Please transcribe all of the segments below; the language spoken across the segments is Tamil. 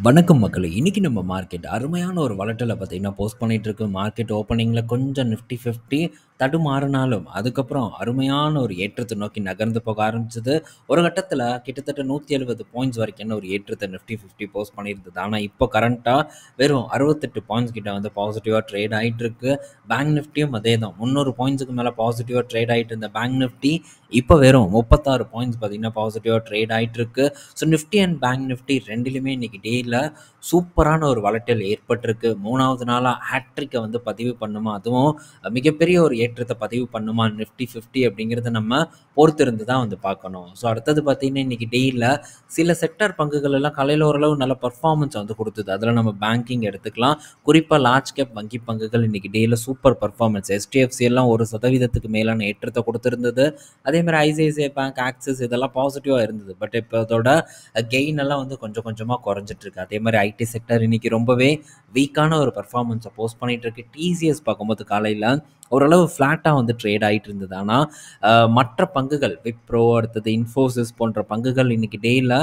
வணக்கம் மக்களே! இன்னைக்கு நம்ம மார்க்கெட் அருமையான ஒரு வளட்டல பார்த்தீங்கன்னா, போஸ்ட் பண்ணிட்டு இருக்கு. மார்க்கெட் ஓப்பனிங்ல கொஞ்சம் நிஃப்டி 50 தடுமாறுனாலும், அதுக்கப்புறம் அருமையான ஒரு ஏற்றத்தை நோக்கி நகர்ந்து போக ஆரம்பிச்சது. ஒரு கட்டத்தில கிட்டத்தட்ட 170 பாயிண்ட்ஸ் வரைக்கான ஒரு ஏற்றத்தை நிஃப்டி 50 போஸ்ட் பண்ணியிருந்தது. ஆனா, இப்போ கரண்ட்டா வெறும் 68 பாயிண்ட்ஸ் கிட்ட வந்து பாசிட்டிவா ட்ரேட் ஆயிட்டு இருக்கு. பேங்க் நிஃப்டியும் அதே தான். 300 பாயிண்ட்ஸுக்கு மேல பாசிட்டிவா ட்ரேட் ஆயிட்டு இருந்த பேங்க் நிஃப்டி, இப்போ வெறும் 36 பாயிண்ட்ஸ் பார்த்தீங்கன்னா, பாசிட்டிவா ட்ரேட் ஆயிட்டு இருக்கு. So Nifty and bank Nifty 2லயுமே இன்னைக்கு டேல சூப்பரான ஒரு வளட்டல் ஏற்பட்டிருக்கு. 3வது நாளா ஹேட்ரிக்கை வந்து பதிவு பண்ணுமா? அதுவும் மிகப்பெரிய ஒரு ஏற்றத்தை பதிவு பண்ணுமா நிஃப்டி 50 அப்படிங்கிறத நம்ம பொறுத்திருந்து தான் வந்து பார்க்கணும். ஸோ அடுத்தது பார்த்தீங்கன்னா, இன்னைக்கு டேல சில செக்டார் பங்குகள் எல்லாம் காலையில் ஓரளவு நல்ல பர்ஃபார்மன்ஸ் வந்து கொடுத்தது. அதில் நம்ம பேங்கிங் எடுத்துக்கலாம். குறிப்பாக லார்ஜ் கேப் வங்கி பங்குகள் இன்னைக்கு டேல சூப்பர் பர்ஃபார்மன்ஸ். HDFC எல்லாம் 1% மேலான ஏற்றத்தை கொடுத்திருந்தது. அதேமாதிரி ஐசிஐசிஐ பேங்க், ஆக்சிஸ் இதெல்லாம் பாசிட்டிவாக இருந்தது. பட் இப்போ அதோட கெயின் எல்லாம் வந்து கொஞ்சம் கொஞ்சமாக குறைஞ்சிட்டு இருக்கு. அதே மாதிரி ஐடி செக்டர் இன்னைக்கு ரொம்பவே வீக்கான ஒரு பர்ஃபார்மன்ஸை போஸ்ட் பண்ணிட்டு இருக்கு. டிசிஎஸ் பார்க்கும்போது காலையில் ஓரளவு ஃப்ளாட்டாக வந்து ட்ரேட் ஆகிட்டு இருந்தது. ஆனால் மற்ற பங்குகள் விப்ரோ, அடுத்தது இன்ஃபோசிஸ் போன்ற பங்குகள் இன்னைக்கு டேயில்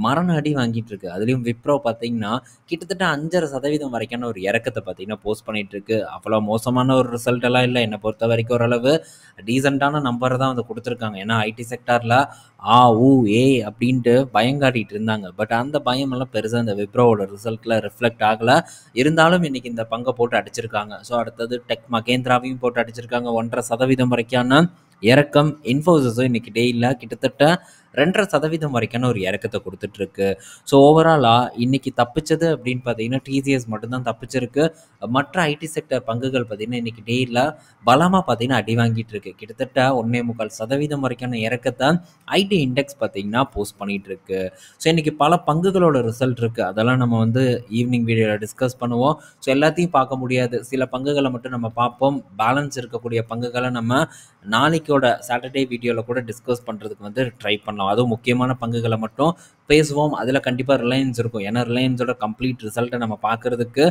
மரண அடி வாங்கிட்டு இருக்கு. அதுலேயும் விப்ரோ பார்த்தீங்கன்னா கிட்டத்தட்ட 5.5% வரைக்கான ஒரு இறக்கத்தை பார்த்தீங்கன்னா போஸ்ட் பண்ணிட்டு இருக்கு. அவ்வளோ மோசமான ஒரு ரிசல்ட் எல்லாம் இல்லை. என்னை பொறுத்த வரைக்கும் ஓரளவு டீசெண்டான நம்பர் தான் வந்து கொடுத்துருக்காங்க. ஏன்னா ஐடி செக்டாரில் ஆ ஊ ஏ அப்படின்ட்டு பயங்காட்டிட்டு இருந்தாங்க. பட் அந்த பயமெல்லாம் பெருசாக இந்த விப்ரோவோட ரிசல்ட்டில் ரிஃப்ளெக்ட் ஆகலை. இருந்தாலும் இன்னைக்கு இந்த பங்கை போட்டு அடிச்சிருக்காங்க. ஸோ அடுத்தது டெக் மகேந்திராவையும் போட்டு அடிச்சிருக்காங்க. 1.5% வரைக்கான இறக்கம். இன்ஃபோசிஸும் இன்னைக்கு டேயில் கிட்டத்தட்ட 2.5% வரைக்கான ஒரு இறக்கத்தை கொடுத்துட்ருக்கு. ஸோ ஓவராலாக இன்னைக்கு தப்பிச்சது அப்படின்னு பார்த்தீங்கன்னா டிசிஎஸ் மட்டும்தான் தப்பிச்சிருக்கு. மற்ற ஐடி செக்டர் பங்குகள் பார்த்தீங்கன்னா இன்னைக்கு டேயில் பலமாக பார்த்தீங்கன்னா அடி வாங்கிட்டு இருக்கு. கிட்டத்தட்ட 1.25% வரைக்கான இறக்கத்தை ஐடி இண்டெக்ஸ் பார்த்தீங்கன்னா போஸ்ட் பண்ணிட்டு இருக்கு. ஸோ இன்னைக்கு பல பங்குகளோட ரிசல்ட் இருக்குது. அதெல்லாம் நம்ம வந்து ஈவினிங் வீடியோவில் டிஸ்கஸ் பண்ணுவோம். ஸோ எல்லாத்தையும் பார்க்க முடியாது. சில பங்குகளை மட்டும் நம்ம பார்ப்போம். பேலன்ஸ் இருக்கக்கூடிய பங்குகளை நம்ம நாளைக்கோட சாட்டர்டே வீடியோவில் கூட டிஸ்கஸ் பண்ணுறதுக்கு வந்து ட்ரை பண்ணலாம். அதுவும் முக்கியமான பங்குகளை மட்டும் பேசுவோம். அதில் கண்டிப்பாக ரிலையன்ஸ் இருக்கும். ஏன்னா ரிலையன்ஸோட கம்ப்ளீட் ரிசல்ட்டை நம்ம பார்க்குறதுக்கு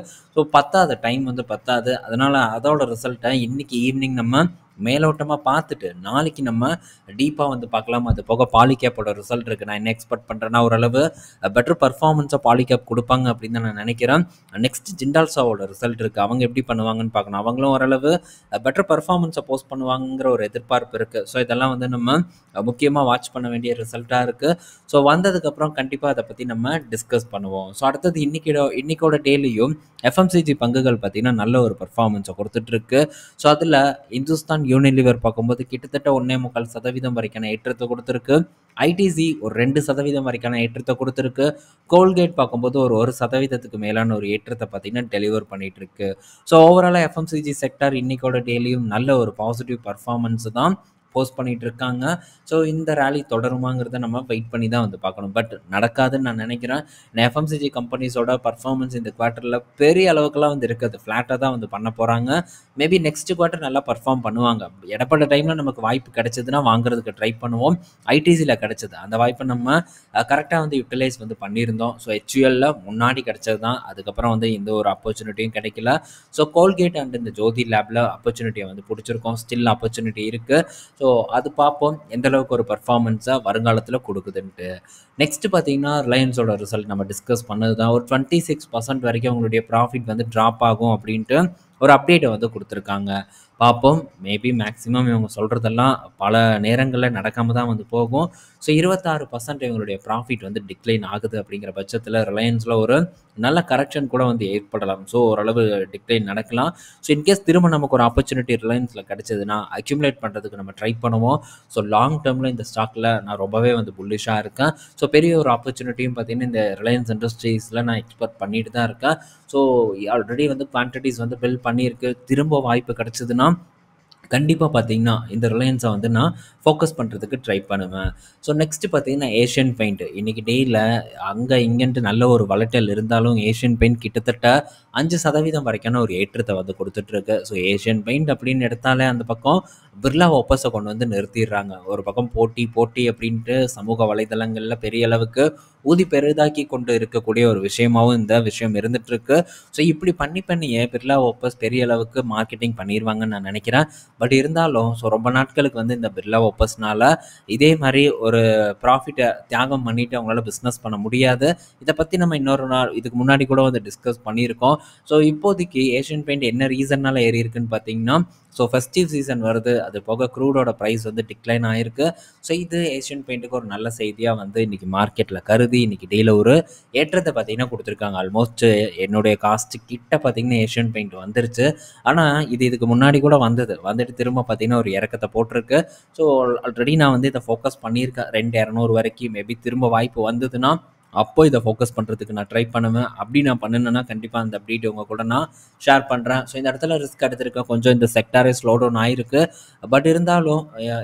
பத்தாது, டைம் வந்து பத்தாது. அதனால் அதோட ரிசல்ட்டை இன்னைக்கு ஈவினிங் நம்ம மேலோட்டமாக பார்த்துட்டு நாளைக்கு நம்ம டீப்பாக வந்து பார்க்கலாம். அது போக பாலிகேப்போட ரிசல்ட் இருக்குது. நான் என்ன எக்ஸ்பெக்ட் பண்ணுறேன்னா ஓரளவு பெட்டர் பர்ஃபார்மன்ஸை பாலிகேப் கொடுப்பாங்க அப்படின்னு தான் நான் நினைக்கிறேன். நெக்ஸ்ட் ஜிண்டால்ஸாவோட ரிசல்ட் இருக்குது. அவங்க எப்படி பண்ணுவாங்கன்னு பார்க்கணும். அவங்களும் ஓரளவு பெட்டர் பர்ஃபார்மன்ஸை போஸ்ட் பண்ணுவாங்கிற ஒரு எதிர்பார்ப்பு இருக்குது. ஸோ இதெல்லாம் வந்து நம்ம முக்கியமாக வாட்ச் பண்ண வேண்டிய ரிசல்ட்டாக இருக்குது. ஸோ வந்ததுக்கப்புறம் கண்டிப்பாக அதை பற்றி நம்ம டிஸ்கஸ் பண்ணுவோம். ஸோ அடுத்தது இன்னைக்கோட டேலையும் எஃப்எம்சிஜி பங்குகள் பார்த்திங்கன்னா நல்ல ஒரு பர்ஃபார்மன்ஸை கொடுத்துட்ருக்கு. ஸோ அதில் இந்துஸ்தான் யூனிலிவர் பார்க்கும்போது கிட்டத்தட்ட 1.25% வரைக்கான ஏற்றத்தை கொடுத்துருக்கு. ஐடிசி ஒரு 2% வரைக்கான ஏற்றத்தை கொடுத்துருக்கு. கோல்கேட் பார்க்கும்போது ஒரு 1%க்கு மேலான ஒரு ஏற்றத்தை பார்த்தீங்கன்னா டெலிவர் பண்ணிட்டு இருக்கு. ஸோ ஓவராலாக எஃப்எம்சிஜி செக்டார் இன்னைக்கோட டேலையும் நல்ல ஒரு பாசிட்டிவ் பர்ஃபார்மன்ஸ் தான் போஸ்ட் பண்ணிட்டு இருக்காங்க. ஸோ இந்த ரேலி தொடருமாங்கிறத நம்ம வெயிட் பண்ணி தான் வந்து பார்க்கணும். பட் நடக்காதுன்னு நான் நினைக்கிறேன். எஃப்எம்சிஜி கம்பெனிஸோட பர்ஃபார்மன்ஸ் இந்த குவார்ட்டரில் பெரிய அளவுக்குலாம் வந்து இருக்காது. ஃப்ளாட்டாக தான் வந்து பண்ண போகிறாங்க. மேபி நெக்ஸ்ட் குவார்ட்டர் நல்லா பர்ஃபார்ம் பண்ணுவாங்க. இடப்பட்ட டைமில் நமக்கு வாய்ப்பு கிடைச்சதுன்னா வாங்குறதுக்கு ட்ரை பண்ணுவோம். ஐடிசியில் கிடைச்சது அந்த வாய்ப்பை நம்ம கரெக்டாக வந்து யூட்டிலைஸ் வந்து பண்ணியிருந்தோம். ஸோ ஹெச்யூஎல்ல முன்னாடி கிடைச்சது தான். அதுக்கப்புறம் வந்து எந்த ஒரு ஆப்பர்ச்சுனிட்டியும் கிடைக்கல. ஸோ கோல்கேட் அண்ட் இந்த ஜோதி லேபில் ஆப்பர்ச்சுனிட்டியை வந்து பிடிச்சிருக்கோம். ஸ்டில் ஆப்பர்ச்சுனிட்டி இருக்குது. ஸோ அது பார்ப்போம் எந்த அளவுக்கு ஒரு பர்ஃபார்மன்ஸை வருங்காலத்தில் கொடுக்குதுன்ட்டு. நெக்ஸ்ட் பார்த்தீங்கன்னா ரிலையன்ஸோட ரிசல்ட் நம்ம டிஸ்கஸ் பண்ணது தான். ஒரு 26% வரைக்கும் அவங்களுடைய ப்ராஃபிட் வந்து ட்ராப் ஆகும் அப்படின்ட்டு ஒரு அப்டேட்டை வந்து கொடுத்துருக்காங்க. பார்ப்போம். மேபி மேக்ஸிமம் இவங்க சொல்கிறதெல்லாம் பல நேரங்களில் நடக்காமல் தான் வந்து போகும். ஸோ 26% இவங்களுடைய ப்ராஃபிட் வந்து டிக்ளைன் ஆகுது அப்படிங்கிற பட்சத்தில் ரிலையன்ஸில் ஒரு நல்ல கரெக்ஷன் கூட வந்து ஏற்படலாம். ஸோ ஓரளவு டிக்ளைன் நடக்கலாம். ஸோ இன்கேஸ் திரும்ப நமக்கு ஒரு ஆப்பர்ச்சுனிட்டி ரிலையன்ஸில் கிடைச்சதுன்னா அக்யூமுலேட் பண்ணுறதுக்கு நம்ம ட்ரை பண்ணுவோம். ஸோ லாங் டேர்மில் இந்த ஸ்டாக்கில் நான் ரொம்பவே வந்து புல்லிஷாக இருக்கேன். ஸோ பெரிய ஒரு ஆப்பர்ச்சுனிட்டியும் பார்த்தீங்கன்னா இந்த ரிலையன்ஸ் இண்டஸ்ட்ரீஸில் நான் எக்ஸ்பெக்ட் பண்ணிட்டு தான் இருக்கேன். ஸோ ஆல்ரெடி வந்து குவான்டிட்டிஸ் வந்து பில்ட் பண்ணியிருக்கு. திரும்ப வாய்ப்பு கிடைச்சதுன்னா கண்டிப்பாக பார்த்தீங்கன்னா இந்த ரிலையன்ஸை வந்து நான் ஃபோக்கஸ் பண்ணுறதுக்கு ட்ரை பண்ணுவேன். ஸோ நெக்ஸ்ட்டு பார்த்தீங்கன்னா ஏஷியன் பெயிண்ட் இன்றைக்கி டேயில் அங்கே இங்கேன்ட்டு நல்ல ஒரு வளட்டல் இருந்தாலும் ஏஷியன் பெயிண்ட் கிட்டத்தட்ட 5% வரைக்கான ஒரு ஏற்றத்தை வந்து கொடுத்துட்ருக்கு. ஸோ ஏஷியன் பெயிண்ட் அப்படின்னு எடுத்தாலே அந்த பக்கம் பிர்லா ஒப்பஸை கொண்டு வந்து நிறுத்திடுறாங்க. ஒரு பக்கம் போட்டி போட்டி அப்படின்ட்டு சமூக வலைதளங்களில் பெரிய அளவுக்கு ஊதி பெரிதாக்கி கொண்டு இருக்கக்கூடிய ஒரு விஷயமாகவும் இந்த விஷயம் இருந்துட்டு இருக்கு. ஸோ இப்படி பண்ணியே பிர்லா ஒப்பஸ் பெரிய அளவுக்கு மார்க்கெட்டிங் பண்ணிடுவாங்கன்னு நான் நினைக்கிறேன். பட் இருந்தாலும் ஸோ ரொம்ப நாட்களுக்கு வந்து இந்த பிர்லா ஒப்பஸ்னால இதே மாதிரி ஒரு ப்ராஃபிட்டை தியாகம் பண்ணிட்டு அவங்களால பிஸ்னஸ் பண்ண முடியாது. இதை பற்றி நம்ம இன்னொரு நாள் இதுக்கு முன்னாடி கூட வந்து டிஸ்கஸ் பண்ணியிருக்கோம். ஸோ இப்போதைக்கு ஏஷியன் பெயிண்ட் என்ன ரீசன்னால ஏறி இருக்குன்னு பார்த்தீங்கன்னா, ஸோ ஃபெஸ்டிவ் சீசன் வருது, அது போக க்ரூடோட ப்ரைஸ் வந்து டிக்ளைன் ஆகிருக்கு. ஸோ இது ஏஷியன் பெயிண்ட்டுக்கு ஒரு நல்ல செய்தியாக வந்து இன்றைக்கி மார்க்கெட்டில் கருதி இன்றைக்கி டெய்லியில் ஒரு ஏற்றத்தை பார்த்திங்கன்னா கொடுத்துருக்காங்க. ஆல்மோஸ்ட் என்னுடைய காஸ்ட்டு கிட்ட பார்த்திங்கன்னா ஏஷியன் பெயிண்ட் வந்துருச்சு. ஆனால் இதுக்கு முன்னாடி கூட வந்துட்டு திரும்ப பார்த்திங்கன்னா ஒரு இறக்கத்தை போட்டிருக்கு. ஸோ ஆல்ரெடி நான் வந்து இதை ஃபோக்கஸ் பண்ணியிருக்கேன் 2,200 வரைக்கும். மேபி திரும்ப வாய்ப்பு வந்ததுன்னா அப்போ இதை ஃபோக்கஸ் பண்ணுறதுக்கு நான் ட்ரை பண்ணுவேன். அப்படி நான் பண்ணினேன்னா கண்டிப்பாக அந்த அப்டேட் உங்கள் கூட நான் ஷேர் பண்ணுறேன். ஸோ இந்த இடத்துல ரிஸ்க் எடுத்திருக்கேன். கொஞ்சம் இந்த செக்டாரே ஸ்லோ டவுன் ஆகிருக்கு. பட் இருந்தாலும்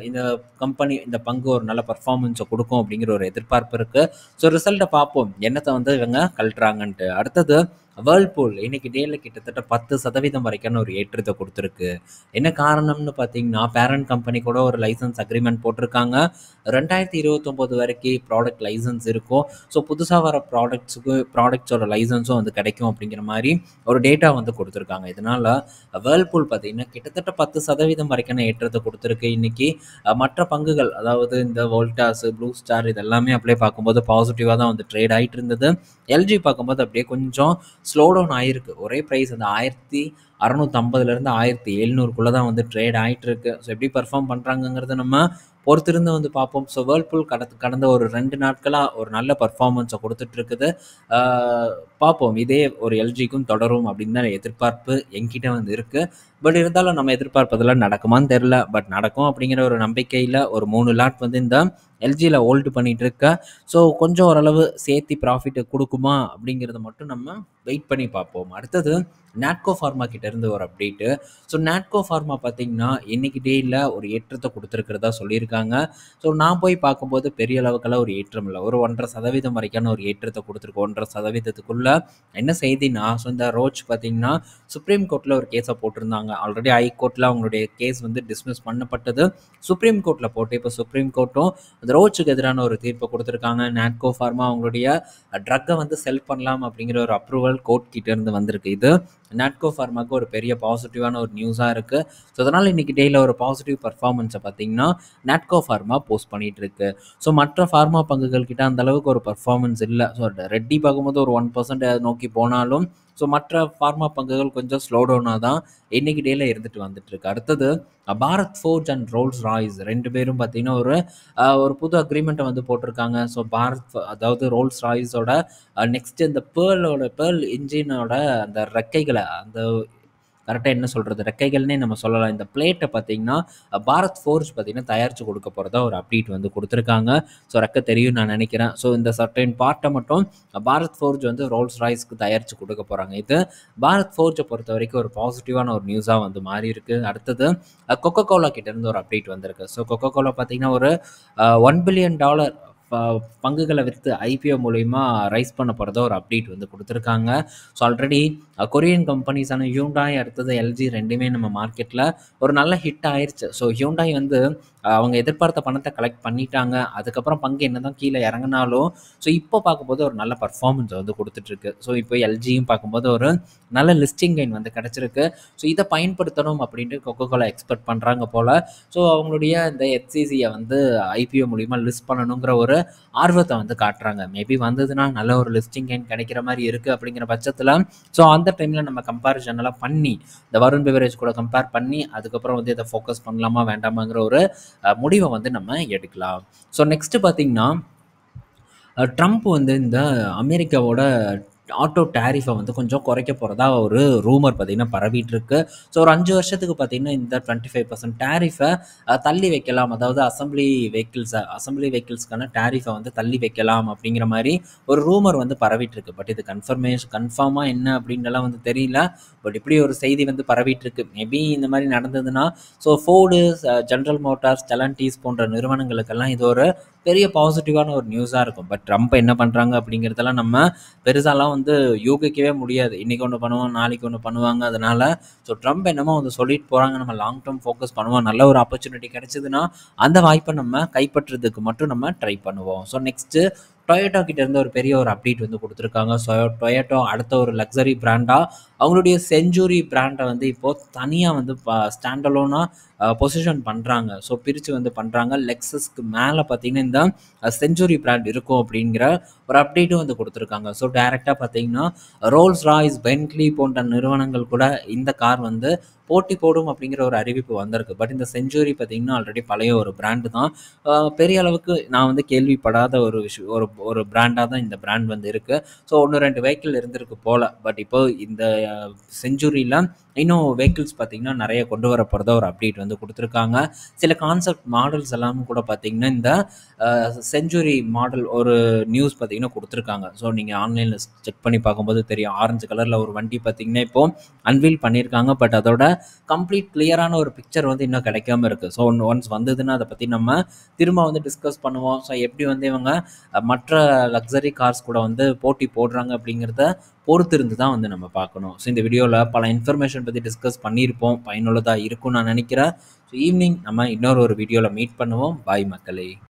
இந்த கம்பெனி இந்த பங்கு ஒரு நல்ல பர்ஃபார்மன்ஸை கொடுக்கும் அப்படிங்கிற ஒரு எதிர்பார்ப்பு இருக்குது. ஸோ ரிசல்ட்டை பார்ப்போம் என்னத்தை வந்து இவங்க கழட்டுறாங்கன்ட்டு. அடுத்தது வேர்ல்பூல் இன்னைக்கு டேயில் கிட்டத்தட்ட 10% வரைக்கான ஒரு ஏற்றத்தை கொடுத்துருக்கு. என்ன காரணம்னு பார்த்தீங்கன்னா, பேரண்ட் கம்பெனி கூட ஒரு லைசன்ஸ் அக்ரிமெண்ட் போட்டிருக்காங்க. 2029 வரைக்கும் ப்ராடக்ட் லைசன்ஸ் இருக்கும். ஸோ புதுசாக வர ப்ராடக்ட்ஸோட லைசன்ஸும் வந்து கிடைக்கும் அப்படிங்கிற மாதிரி ஒரு டேட்டா வந்து கொடுத்துருக்காங்க. இதனால் வேர்ல்பூல் பார்த்தீங்கன்னா கிட்டத்தட்ட 10% வரைக்கான ஏற்றத்தை கொடுத்துருக்கு. இன்னைக்கு மற்ற பங்குகள், அதாவது இந்த வோல்டாஸ், ப்ளூ ஸ்டார், இதெல்லாமே அப்படியே பார்க்கும்போது பாசிட்டிவாக தான் வந்து ட்ரேட் ஆகிட்டு இருந்தது. எல்ஜி பார்க்கும்போது அப்படியே கொஞ்சம் ஸ்லோ டவுன் ஆகிருக்கு. ஒரே ப்ரைஸ் அந்த 1650 1700 தான் வந்து ட்ரேட் ஆகிட்டு இருக்கு. ஸோ எப்படி பர்ஃபார்ம் பண்ணுறாங்கங்கிறத நம்ம பொறுத்திருந்து வந்து பார்ப்போம். ஸோ வேர்ல்பூல் கடந்த ஒரு 2 நாட்களாக ஒரு நல்ல பர்ஃபார்மன்ஸை கொடுத்துட்ருக்குது. பார்ப்போம் இதே ஒரு எல்ஜிக்கும் தொடரும் அப்படின்னு தான் எதிர்பார்ப்பு என்கிட்ட வந்து இருக்குது. பட் இருந்தாலும் நம்ம எதிர்பார்ப்பதெல்லாம் நடக்குமான்னு தெரில. பட் நடக்கும் அப்படிங்கிற ஒரு நம்பிக்கையில் ஒரு 3 லாட் வந்து இந்த எல்ஜியில் ஹோல்டு பண்ணிகிட்டு இருக்க. ஸோ கொஞ்சம் ஓரளவு சேர்த்தி ப்ராஃபிட்டை கொடுக்குமா அப்படிங்கிறத மட்டும் நம்ம வெயிட் பண்ணி பார்ப்போம். அடுத்தது நாட்கோ ஃபார்மா கிட்டேருந்து ஒரு அப்டேட்டு. ஸோ நாட்கோ ஃபார்மா பார்த்திங்கன்னா இன்றைக்கி டேயில் ஒரு ஏற்றத்தை கொடுத்துருக்கிறதா சொல்லியிருக்காங்க. ஸோ நான் போய் பார்க்கும்போது பெரிய அளவுக்கெல்லாம் ஒரு ஏற்றம் இல்லை. ஒரு 1.5% வரைக்கான ஒரு ஏற்றத்தை கொடுத்துருக்கு. 1.5%க்குள்ளே என்ன செய்தினா, ஸோ இந்த ரோச் பார்த்திங்கன்னா சுப்ரீம் கோர்ட்டில் ஒரு கேஸை போட்டிருந்தாங்க. ஆல்ரெடி ஹைகோர்ட்டில் அவங்களுடைய கேஸ் வந்து டிஸ்மிஸ் பண்ணப்பட்டது. சுப்ரீம் கோர்ட்டில் போட்டு இப்போ சுப்ரீம் கோர்ட்டும் அந்த ரோச்சுக்கு எதிரான ஒரு தீர்ப்பை கொடுத்துருக்காங்க. நாட்கோ ஃபார்மா அவங்களுடைய ட்ரக்கை வந்து செல் பண்ணலாம் அப்படிங்கிற ஒரு அப்ரூவல் கோர்ட் கிட்டேருந்து வந்திருக்கு. இது நாட்கோ ஃபார்மாவுக்கு ஒரு பெரிய பாசிட்டிவான ஒரு நியூஸாக இருக்குது. ஸோ அதனால் இன்றைக்கி டேயில் ஒரு பாசிட்டிவ் பர்ஃபார்மன்ஸை பார்த்திங்கன்னா நாட்கோ ஃபார்மா போஸ்ட் பண்ணிகிட்டு இருக்கு. ஸோ மற்ற ஃபார்மா பங்குகள் கிட்ட அந்தளவுக்கு ஒரு பர்ஃபார்மன்ஸ் இல்லை. ஸோ ரெட்டி பார்க்கும்போது ஒரு 1% நோக்கி போனாலும் ஸோ மற்ற ஃபார்மா பங்குகள் கொஞ்சம் ஸ்லோ டவுனாக தான் இன்றைக்கி டேயில் இருந்துட்டு வந்துட்டுருக்கு. அடுத்தது Bharat forge and Rolls Royce 2 பேரும் பார்த்திங்கன்னா ஒரு புது அக்ரிமெண்ட்டை வந்து போட்டிருக்காங்க. ஸோ அதாவது ரோல்ஸ் ராய்ஸோட நெக்ஸ்ட் இந்த பேர்ல் இன்ஜினோட அந்த ரெக்கைகளை, அந்த கரெக்டாக என்ன சொல்கிறது, ரெக்கைகள்னே நம்ம சொல்லலாம். இந்த பிளேட்டை பார்த்திங்கன்னா பாரத் ஃபோர்ஜ் பார்த்திங்கன்னா தயாரித்து கொடுக்க போகிறதா ஒரு அப்டேட் வந்து கொடுத்துருக்காங்க. ஸோ ரெக்கை தெரியும் நான் நினைக்கிறேன். ஸோ இந்த சர்டைன் பார்ட்டை மட்டும் பாரத் ஃபோர்ஜ் வந்து ரோல்ஸ் ராய்ஸ்க்கு தயாரித்து கொடுக்க போகிறாங்க. இது பாரத் ஃபோர்ஜை பொறுத்த வரைக்கும் ஒரு பாசிட்டிவான ஒரு நியூஸாக வந்து மாறி இருக்குது. அடுத்தது கொக்கோ கோலா கிட்டேருந்து ஒரு அப்டேட் வந்திருக்கு. ஸோ கொக்கோ கோலா பார்த்திங்கன்னா ஒரு $1 பில்லியன் பங்குகளை விற்று ஐபிஓ மூலயமா ரைஸ் பண்ண போகிறதா ஒரு அப்டேட் வந்து கொடுத்துருக்காங்க. ஸோ ஆல்ரெடி கொரியன் கம்பெனிஸான ஹியூண்டாய், அடுத்தது எல்ஜி ரெண்டுமே நம்ம மார்க்கெட்டில் ஒரு நல்ல ஹிட் ஆயிடுச்சு. ஸோ ஹியூண்டாய் வந்து அவங்க எதிர்பார்த்த பணத்தை கலெக்ட் பண்ணிட்டாங்க. அதுக்கப்புறம் பங்கு என்ன தான் கீழே இறங்கினாலும் ஸோ இப்போ பார்க்கும்போது ஒரு நல்ல பர்ஃபார்மன்ஸ் வந்து கொடுத்துட்ருக்கு. ஸோ இப்போ எல்ஜியும் பார்க்கும்போது ஒரு நல்ல லிஸ்டிங் கைன் வந்து கிடச்சிருக்கு. ஸோ இதை பயன்படுத்தணும் அப்படின்ட்டு கொக்கோ கோலா எக்ஸ்பெக்ட் பண்ணுறாங்க போல். ஸோ அவங்களுடைய இந்த HCCயை வந்து ஐபிஓ மூலிமா லிஸ்ட் பண்ணணுங்கிற ஒரு ஆர்வத்தை வந்து காட்டுறாங்க. மேபி வந்ததுன்னா நல்ல ஒரு லிஸ்டிங் கைன் கிடைக்கிற மாதிரி இருக்குது. அப்படிங்கிற பட்சத்தில் ஸோ அந்த டைமில் நம்ம கம்பேரிசன் எல்லாம் பண்ணி இந்த வருண் பெவரேஜ் கூட கம்பேர் பண்ணி அதுக்கப்புறம் வந்து இதை ஃபோக்கஸ் பண்ணலாமா வேண்டாமாங்கிற ஒரு முடிவை வந்து நம்ம எடுக்கலாம். ஸோ நெக்ஸ்ட்டு பார்த்திங்கன்னா ட்ரம்ப் வந்து இந்த அமெரிக்காவோட ஆட்டோ டேரிஃபை வந்து கொஞ்சம் குறைக்க போகிறதா ஒரு ரூமர் பார்த்திங்கன்னா பரவிட்டுருக்கு. ஸோ ஒரு 5 வருஷத்துக்கு பார்த்திங்கன்னா இந்த 25% டேரிஃபை தள்ளி வைக்கலாம். அதாவது அசம்பிளி வெஹிக்கிள்ஸ்க்கான டேரிஃபை வந்து தள்ளி வைக்கலாம் அப்படிங்கிற மாதிரி ஒரு ரூமர் வந்து பரவிட்டுருக்கு. பட் இது கன்ஃபார்மாக என்ன அப்படின்லாம் வந்து தெரியல. பட் இப்படி ஒரு செய்தி வந்து பரவிட்டுருக்கு. மேபி இந்த மாதிரி நடந்ததுன்னா so Ford, general Motors, Stellantis போன்ற நிறுவனங்களுக்கெல்லாம் இது ஒரு பெரிய பாசிட்டிவான ஒரு நியூஸாக இருக்கும். பட் ட்ரம்ப் என்ன பண்ணுறாங்க அப்படிங்கிறதெல்லாம் நம்ம பெருசாலாம் வந்து யூகிக்கவே முடியாது. இன்றைக்கி ஒன்று பண்ணுவோம், நாளைக்கு ஒன்று பண்ணுவாங்க. அதனால் ஸோ ட்ரம்ப் என்னமோ வந்து சொல்லிட்டு போகிறாங்க, நம்ம லாங் டேர்ம் ஃபோக்கஸ் பண்ணுவோம், நல்ல ஒரு ஆப்பர்ச்சுனிட்டி கிடைச்சதுன்னா அந்த வாய்ப்பை நம்ம கைப்பற்றுறதுக்கு மட்டும் நம்ம ட்ரை பண்ணுவோம். ஸோ நெக்ஸ்ட்டு டொயோட்டோ கிட்ட இருந்து ஒரு பெரிய ஒரு அப்டேட் வந்து கொடுத்துருக்காங்க. ஸோ டொயோட்டோ அடுத்த ஒரு லக்ஸரி பிராண்டாக அவங்களுடைய செஞ்சுரி பிராண்டை வந்து இப்போது தனியாக வந்து ஸ்டாண்டலோனாக பொசிஷன் பண்ணுறாங்க. ஸோ பிரித்து வந்து பண்ணுறாங்க. லெக்ஸஸ்க்கு மேலே பார்த்தீங்கன்னா இந்த செஞ்சுரி பிராண்ட் இருக்கும் அப்படிங்கிற ஒரு அப்டேட்டும் வந்து கொடுத்துருக்காங்க. ஸோ டைரெக்டாக பார்த்தீங்கன்னா ரோல்ஸ் ராய்ஸ், பென்ட்லி போன்ற நிறுவனங்கள் கூட இந்த கார் வந்து போட்டி போடும் அப்படிங்கிற ஒரு அறிவிப்பு வந்திருக்கு. பட் இந்த செஞ்சுரி பார்த்தீங்கன்னா ஆல்ரெடி பழைய ஒரு பிராண்டு தான். பெரிய அளவுக்கு நான் வந்து கேள்விப்படாத ஒரு விஷயம், ஒரு ஒரு பிராண்டாக தான் இந்த பிராண்ட் வந்து இருக்குது. ஸோ 1-2 வெஹிக்கிள் இருந்திருக்கு போல். பட் இப்போ இந்த செஞ்சுரியில் இன்னும் வெஹிக்கிள்ஸ் பார்த்திங்கன்னா நிறைய கொண்டு வர போகிறதா ஒரு அப்டேட் வந்து கொடுத்துருக்காங்க. சில கான்செப்ட் மாடல்ஸ் எல்லாமும் கூட பார்த்திங்கன்னா இந்த செஞ்சுரி மாடல் ஒரு நியூஸ் பார்த்திங்கன்னா கொடுத்துருக்காங்க. ஸோ நீங்கள் ஆன்லைனில் செக் பண்ணி பார்க்கும்போது தெரியும். ஆரஞ்சு கலரில் ஒரு வண்டி பார்த்திங்கன்னா இப்போது அன்வீல் பண்ணியிருக்காங்க. பட் அதோட கம்ப்ளீட் கிளியரான ஒரு பிக்சர் வந்து இன்னும் கிடைக்காம இருக்குது. ஸோ ஒன்ஸ் வந்ததுன்னா அதை பற்றி நம்ம திரும்ப வந்து டிஸ்கஸ் பண்ணுவோம். ஸோ எப்படி வந்து இவங்க மற்ற லக்ஸரி கார்ஸ் கூட வந்து போட்டி போடுறாங்க அப்படிங்கிறத பொறுத்து இருந்து தான் வந்து நம்ம பார்க்கணும். ஸோ இந்த வீடியோவில் பல இன்ஃபர்மேஷன் பற்றி டிஸ்கஸ் பண்ணியிருப்போம். பயனுள்ளதாக இருக்கும்னு நான் நினைக்கிறேன். ஸோ ஈவினிங் நம்ம இன்னொரு வீடியோவில் மீட் பண்ணுவோம். பாய் மக்களே.